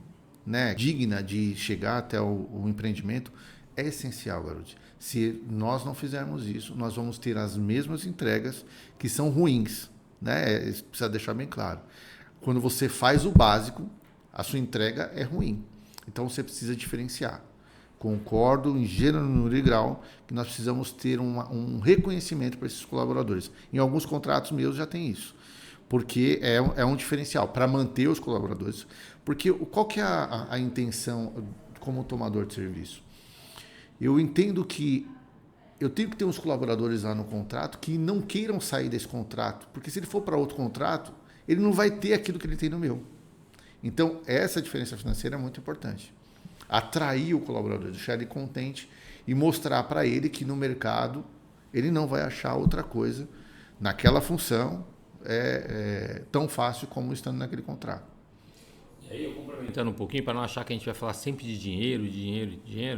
né, digna de chegar até o empreendimento, é essencial, garoto. Se nós não fizermos isso, nós vamos ter as mesmas entregas que são ruins, né? Isso precisa deixar bem claro. Quando você faz o básico, a sua entrega é ruim. Então você precisa diferenciar. Concordo em gênero, número e grau que nós precisamos ter um reconhecimento para esses colaboradores. Em alguns contratos meus já tem isso, porque é um diferencial para manter os colaboradores. Porque qual que é a intenção como tomador de serviço? Eu entendo que eu tenho que ter uns colaboradores lá no contrato que não queiram sair desse contrato, porque se ele for para outro contrato, ele não vai ter aquilo que ele tem no meu. Então, essa diferença financeira é muito importante. Atrair o colaborador, deixar ele contente e mostrar para ele que no mercado ele não vai achar outra coisa naquela função tão fácil como estando naquele contrato. E aí, eu complementando um pouquinho, para não achar que a gente vai falar sempre de dinheiro,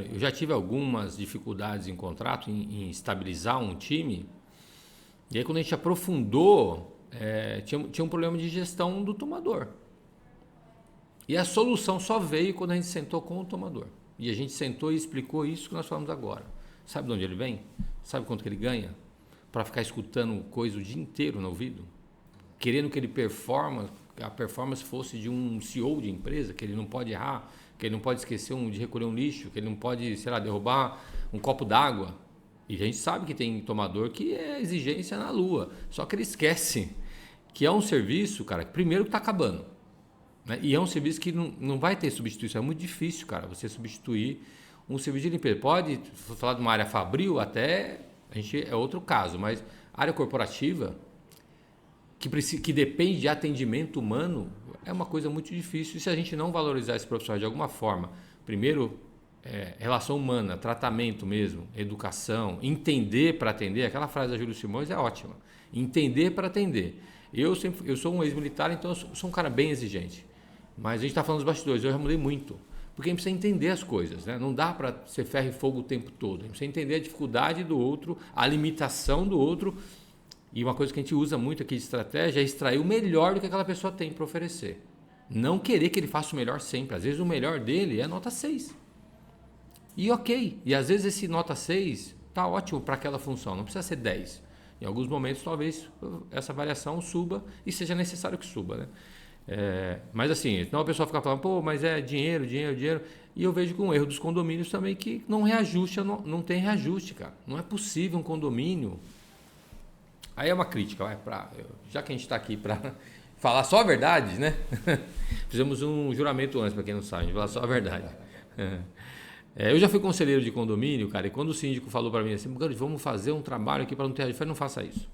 eu já tive algumas dificuldades em contrato, em estabilizar um time, e aí quando a gente aprofundou, tinha um problema de gestão do tomador. E a solução só veio quando a gente sentou com o tomador. E a gente sentou e explicou isso que nós falamos agora. Sabe de onde ele vem? Sabe quanto que ele ganha? Para ficar escutando coisa o dia inteiro no ouvido? Querendo que ele a performance fosse de um CEO de empresa, que ele não pode errar, que ele não pode esquecer de recolher um lixo, que ele não pode, sei lá, derrubar um copo d'água. E a gente sabe que tem tomador que é exigência na lua. Só que ele esquece que é um serviço, cara, que primeiro que está acabando. Né? E é um serviço que não vai ter substituição. É muito difícil, cara, você substituir um serviço de limpeza. Pode falar de uma área fabril até, é outro caso, mas área corporativa, que depende de atendimento humano, é uma coisa muito difícil. E se a gente não valorizar esse profissional de alguma forma, primeiro, relação humana, tratamento mesmo, educação, entender para atender, aquela frase da Júlio Simões é ótima. Entender para atender. Eu sou um ex-militar, então eu sou um cara bem exigente. Mas a gente está falando dos bastidores, eu já mudei muito. Porque a gente precisa entender as coisas, né? Não dá para ser ferro e fogo o tempo todo. A gente precisa entender a dificuldade do outro, a limitação do outro. E uma coisa que a gente usa muito aqui de estratégia é extrair o melhor do que aquela pessoa tem para oferecer. Não querer que ele faça o melhor sempre. Às vezes o melhor dele é nota 6. E ok. E às vezes esse nota 6 está ótimo para aquela função. Não precisa ser 10. Em alguns momentos talvez essa variação suba e seja necessário que suba, né? Mas assim, então a pessoa fica falando, pô, mas é dinheiro, dinheiro, dinheiro. E eu vejo com o erro dos condomínios também que não reajuste, não tem reajuste, cara. Não é possível um condomínio. Aí é uma crítica, já que a gente está aqui para falar só a verdade, né? Fizemos um juramento antes, para quem não sabe, a gente fala só a verdade. Eu já fui conselheiro de condomínio, cara, e quando o síndico falou para mim assim, vamos fazer um trabalho aqui para não ter reajuste, eu falei, não faça isso.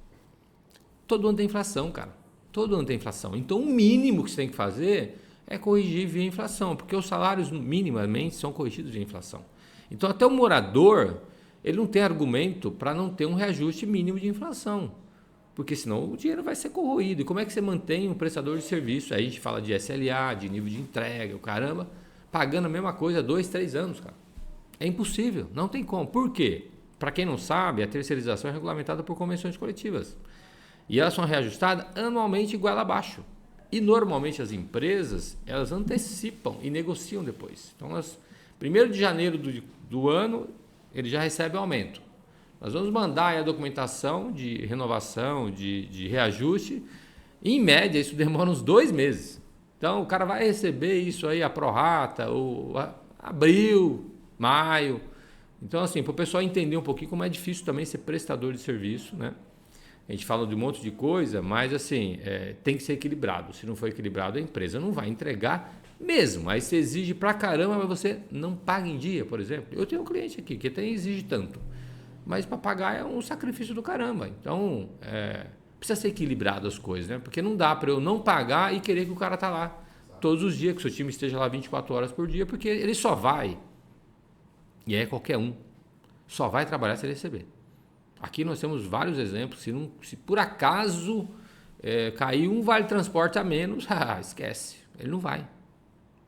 Todo ano tem inflação, cara. Todo ano tem inflação. Então, o mínimo que você tem que fazer é corrigir via inflação, porque os salários minimamente são corrigidos via inflação. Então, até o morador, ele não tem argumento para não ter um reajuste mínimo de inflação, porque senão o dinheiro vai ser corroído. E como é que você mantém um prestador de serviço? Aí a gente fala de SLA, de nível de entrega, o caramba, pagando a mesma coisa há 2, 3 anos, cara. É impossível, não tem como. Por quê? Para quem não sabe, a terceirização é regulamentada por convenções coletivas. E elas são reajustadas anualmente igual abaixo. E normalmente as empresas, elas antecipam e negociam depois. Então, 1º de janeiro do ano, ele já recebe o aumento. Nós vamos mandar aí a documentação de renovação, de reajuste. E, em média, isso demora uns 2 meses. Então, o cara vai receber isso aí, a prorata, abril, maio. Então, assim, para o pessoal entender um pouquinho como é difícil também ser prestador de serviço, né? A gente fala de um monte de coisa, mas assim, tem que ser equilibrado. Se não for equilibrado, a empresa não vai entregar mesmo. Aí você exige pra caramba, mas você não paga em dia, por exemplo. Eu tenho um cliente aqui que até exige tanto, mas para pagar é um sacrifício do caramba. Então, precisa ser equilibrado as coisas, né? Porque não dá para eu não pagar e querer que o cara tá lá todos os dias, que o seu time esteja lá 24 horas por dia, porque ele só vai, e é qualquer um, só vai trabalhar se ele receber. Aqui nós temos vários exemplos. Se por acaso cair um vale transporte a menos, esquece. Ele não vai.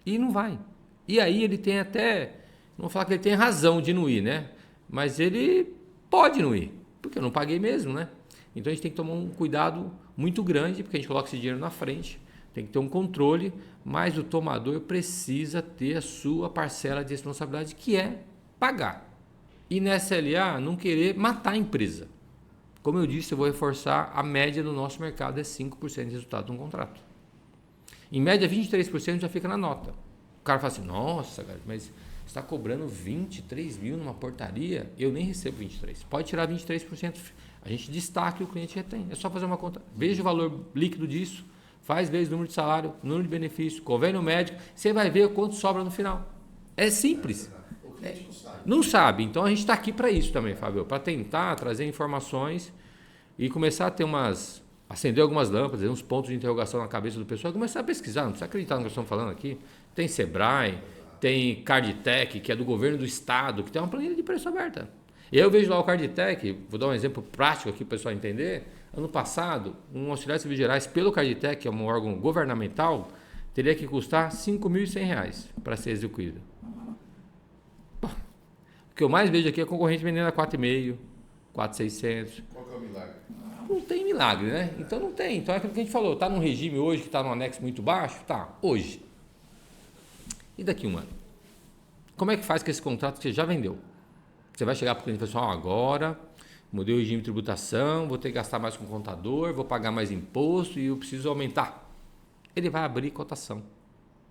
E não vai. E aí ele tem até, não vou falar que ele tem razão de não ir, né? Mas ele pode não ir, porque eu não paguei mesmo, né? Então a gente tem que tomar um cuidado muito grande, porque a gente coloca esse dinheiro na frente, tem que ter um controle, mas o tomador precisa ter a sua parcela de responsabilidade, que é pagar. E na SLA, não querer matar a empresa. Como eu disse, eu vou reforçar, a média do nosso mercado é 5% de resultado de um contrato. Em média, 23% já fica na nota. O cara fala assim, nossa, cara, mas você está cobrando 23 mil numa portaria? Eu nem recebo 23. Pode tirar 23%. A gente destaca e o cliente retém. É só fazer uma conta. Veja o valor líquido disso, faz vezes número de salário, número de benefício, convênio médico, você vai ver quanto sobra no final. É simples. Não sabe. Então a gente está aqui para isso também, Fábio, para tentar trazer informações e começar a ter acender algumas lâmpadas, uns pontos de interrogação na cabeça do pessoal, começar a pesquisar, não precisa acreditar no que nós estamos falando aqui. Tem Sebrae, tem Cardtech, que é do governo do estado, que tem uma planilha de preço aberta. E aí eu vejo lá o Cardtech, vou dar um exemplo prático aqui para o pessoal entender. Ano passado, um auxiliar de serviços gerais pelo Cardtech, que é um órgão governamental, teria que custar R$ 5.100 para ser execuído. O que eu mais vejo aqui é concorrente vendendo a 4,5, 4,600. Qual que é o milagre? Não tem milagre, né? Então não tem. Então é aquilo que a gente falou, está num regime hoje que está num anexo muito baixo? Tá, hoje. E daqui a um ano? Como é que faz com esse contrato que você já vendeu? Você vai chegar para o cliente e falar assim, agora mudei o regime de tributação, vou ter que gastar mais com o contador, vou pagar mais imposto e eu preciso aumentar. Ele vai abrir cotação.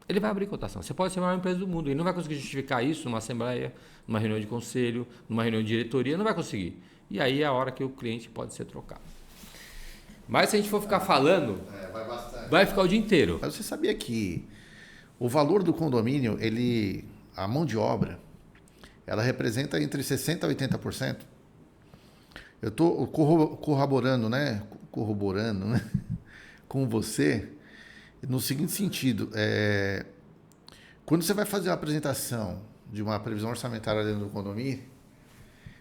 Ele vai abrir cotação. Você pode ser a maior empresa do mundo. Ele não vai conseguir justificar isso numa assembleia, numa reunião de conselho, numa reunião de diretoria. Não vai conseguir. E aí é a hora que o cliente pode ser trocado. Mas se a gente for ficar falando, vai ficar o dia inteiro. Mas você sabia que o valor do condomínio, a mão de obra, ela representa entre 60% a 80%? Eu estou corroborando, né, com você no seguinte sentido. Quando você vai fazer uma apresentação de uma previsão orçamentária dentro do condomínio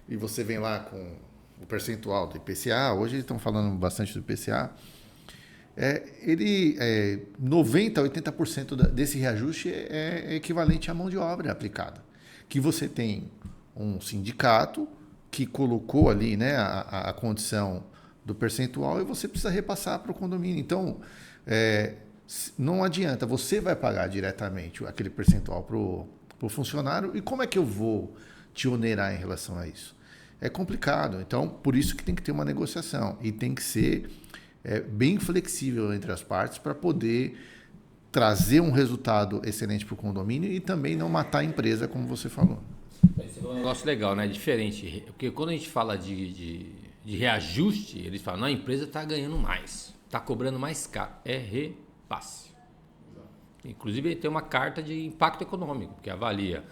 e você vem lá com o percentual do IPCA, hoje eles estão falando bastante do IPCA, 90% a 80% desse reajuste é equivalente à mão de obra aplicada. Que você tem um sindicato que colocou ali, né, a condição do percentual e você precisa repassar para o condomínio. Então, não adianta, você vai pagar diretamente aquele percentual para o funcionário, e como é que eu vou te onerar em relação a isso? É complicado. Então, por isso que tem que ter uma negociação e tem que ser bem flexível entre as partes para poder trazer um resultado excelente para o condomínio e também não matar a empresa, como você falou. Esse é um negócio legal, né? Diferente. Porque quando a gente fala de reajuste, eles falam, não, a empresa está ganhando mais, está cobrando mais caro. É repasse. Inclusive tem uma carta de impacto econômico, que avalia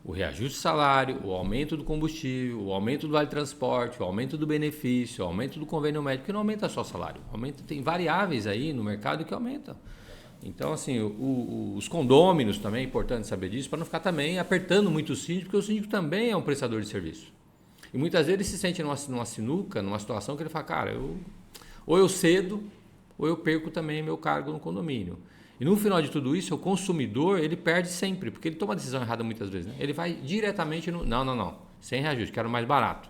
o reajuste de salário, o aumento do combustível, o aumento do vale transporte, o aumento do benefício, o aumento do convênio médico, que não aumenta só o salário. Tem variáveis aí no mercado que aumentam. Então, assim, os condôminos também é importante saber disso, para não ficar também apertando muito o síndico, porque o síndico também é um prestador de serviço. E muitas vezes ele se sente numa sinuca, numa situação que ele fala, cara, ou eu cedo, ou eu perco também meu cargo no condomínio. E no final de tudo isso, o consumidor, ele perde sempre, porque ele toma a decisão errada muitas vezes. Né? Ele vai diretamente no... Não, sem reajuste, quero mais barato.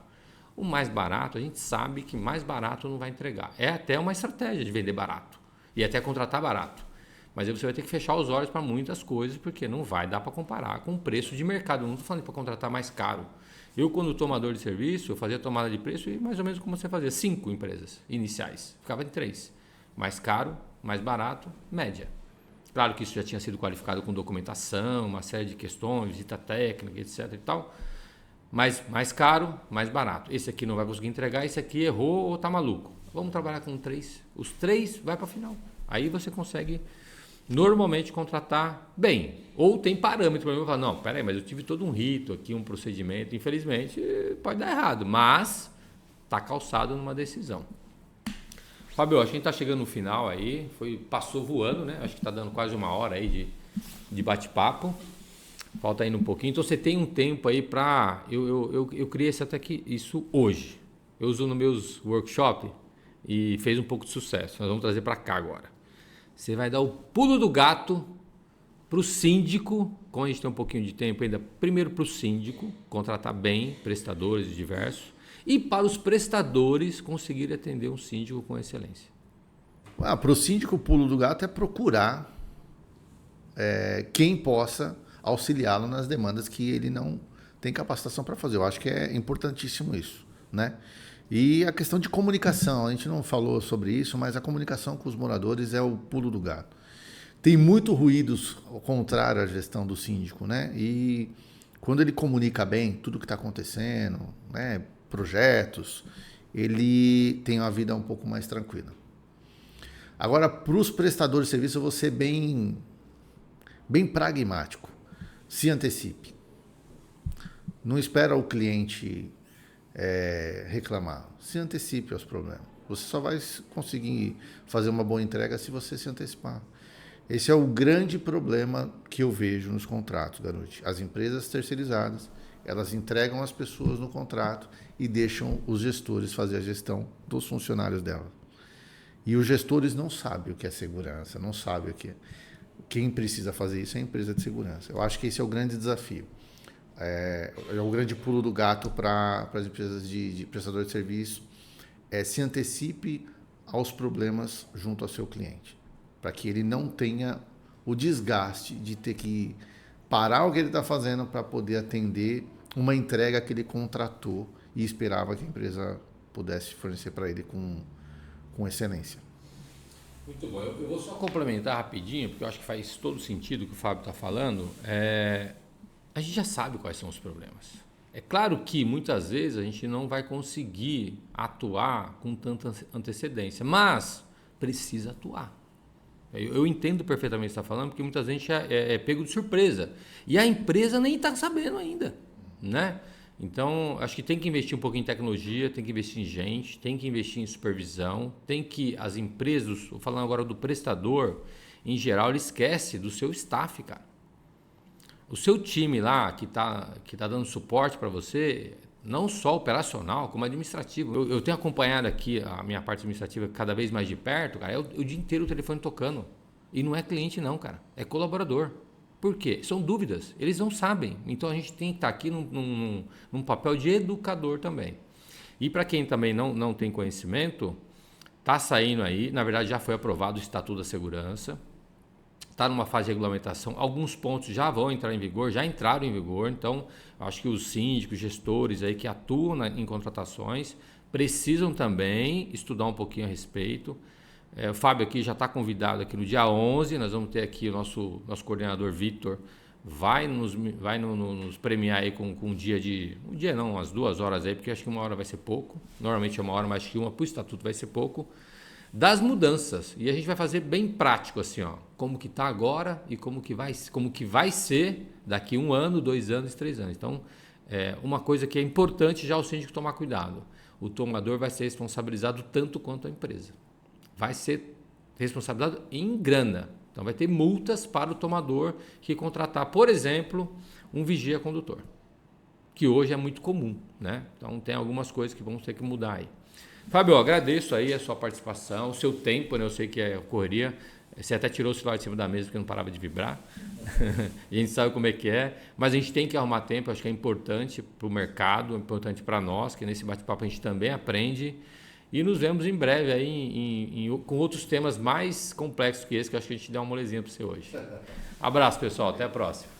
O mais barato, a gente sabe que mais barato não vai entregar. É até uma estratégia de vender barato e até contratar barato. Mas aí você vai ter que fechar os olhos para muitas coisas, porque não vai dar para comparar com o preço de mercado. Eu não estou falando para contratar mais caro. Eu, quando tomador de serviço, eu fazia tomada de preço e mais ou menos como você fazia, 5 empresas iniciais. Ficava em 3. Mais caro, mais barato, média. Claro que isso já tinha sido qualificado com documentação, uma série de questões, visita técnica, etc. e tal. Mas mais caro, mais barato. Esse aqui não vai conseguir entregar, esse aqui errou ou está maluco. Vamos trabalhar com 3. Os 3 vai para a final. Aí você consegue normalmente contratar bem. Ou tem parâmetro para mim falar, não, peraí, mas eu tive todo um rito aqui, um procedimento, infelizmente pode dar errado, mas está calçado numa decisão. Fábio, acho que a gente está chegando no final aí, passou voando, né? Acho que está dando quase 1 hora aí de bate-papo. Falta ainda um pouquinho. Então você tem um tempo aí para... Eu criei isso hoje. Eu uso nos meus workshops e fez um pouco de sucesso. Nós vamos trazer para cá agora. Você vai dar o pulo do gato para o síndico, como a gente tem um pouquinho de tempo ainda, primeiro para o síndico, contratar bem prestadores diversos, e para os prestadores conseguirem atender um síndico com excelência. Para o síndico, o pulo do gato é procurar quem possa auxiliá-lo nas demandas que ele não tem capacitação para fazer. Eu acho que é importantíssimo isso, né? E a questão de comunicação, a gente não falou sobre isso, mas a comunicação com os moradores é o pulo do gato. Tem muito ruídos ao contrário à gestão do síndico, né? E quando ele comunica bem tudo o que está acontecendo, né? Projetos, ele tem uma vida um pouco mais tranquila. Agora, para os prestadores de serviço, eu vou ser bem pragmático. Se antecipe. Não espera o cliente reclamar. Se antecipe aos problemas. Você só vai conseguir fazer uma boa entrega se você se antecipar. Esse é o grande problema que eu vejo nos contratos, Garuti. As empresas terceirizadas, elas entregam as pessoas no contrato e deixam os gestores fazer a gestão dos funcionários dela. E os gestores não sabem o que é segurança, não sabem o que é. Quem precisa fazer isso é a empresa de segurança. Eu acho que esse é o grande desafio. É o grande pulo do gato para as empresas de prestador de serviço. Se antecipe aos problemas junto ao seu cliente, para que ele não tenha o desgaste de ter que parar o que ele está fazendo para poder atender uma entrega que ele contratou e esperava que a empresa pudesse fornecer para ele com excelência. Muito bom. Eu vou só complementar rapidinho, porque eu acho que faz todo sentido o que o Fábio está falando. A gente já sabe quais são os problemas. É claro que muitas vezes a gente não vai conseguir atuar com tanta antecedência, mas precisa atuar. Eu entendo perfeitamente o que você está falando, porque muitas vezes a gente é pego de surpresa. E a empresa nem está sabendo ainda, né? Então, acho que tem que investir um pouco em tecnologia, tem que investir em gente, tem que investir em supervisão, tem que as empresas, estou falando agora do prestador, em geral, ele esquece do seu staff, cara. O seu time lá, que tá dando suporte para você, não só operacional, como administrativo. Eu tenho acompanhado aqui a minha parte administrativa cada vez mais de perto, cara, é o dia inteiro o telefone tocando. E não é cliente não, cara, é colaborador. Por quê? São dúvidas, eles não sabem. Então a gente tem que estar aqui num papel de educador também. E para quem também não tem conhecimento, está saindo aí, na verdade já foi aprovado o Estatuto da Segurança, está numa fase de regulamentação, alguns pontos já vão entrar em vigor, já entraram em vigor, então acho que os síndicos, gestores aí que atuam em contratações precisam também estudar um pouquinho a respeito, O Fábio aqui já está convidado aqui no dia 11, nós vamos ter aqui o nosso coordenador Vitor, vai nos premiar aí com um dia não, umas 2 horas aí, porque acho que 1 hora vai ser pouco, normalmente é 1 hora, mas acho que uma para o estatuto vai ser pouco, das mudanças, e a gente vai fazer bem prático assim, ó, como que está agora e como que vai ser daqui 1 ano, 2 anos, 3 anos. Então, uma coisa que é importante já o síndico tomar cuidado, o tomador vai ser responsabilizado tanto quanto a empresa. Vai ser responsabilizado em grana. Então vai ter multas para o tomador que contratar, por exemplo, um vigia condutor, que hoje é muito comum, né? Então tem algumas coisas que vamos ter que mudar aí. Fábio, eu agradeço aí a sua participação, o seu tempo, né? Eu sei que é correria. Você até tirou o celular de cima da mesa porque não parava de vibrar. A gente sabe como é que é, mas a gente tem que arrumar tempo, acho que é importante para o mercado, é importante para nós, que nesse bate-papo a gente também aprende. E nos vemos em breve aí com outros temas mais complexos que esse, que eu acho que a gente dá uma molezinha para você hoje. Abraço, pessoal. Até a próxima.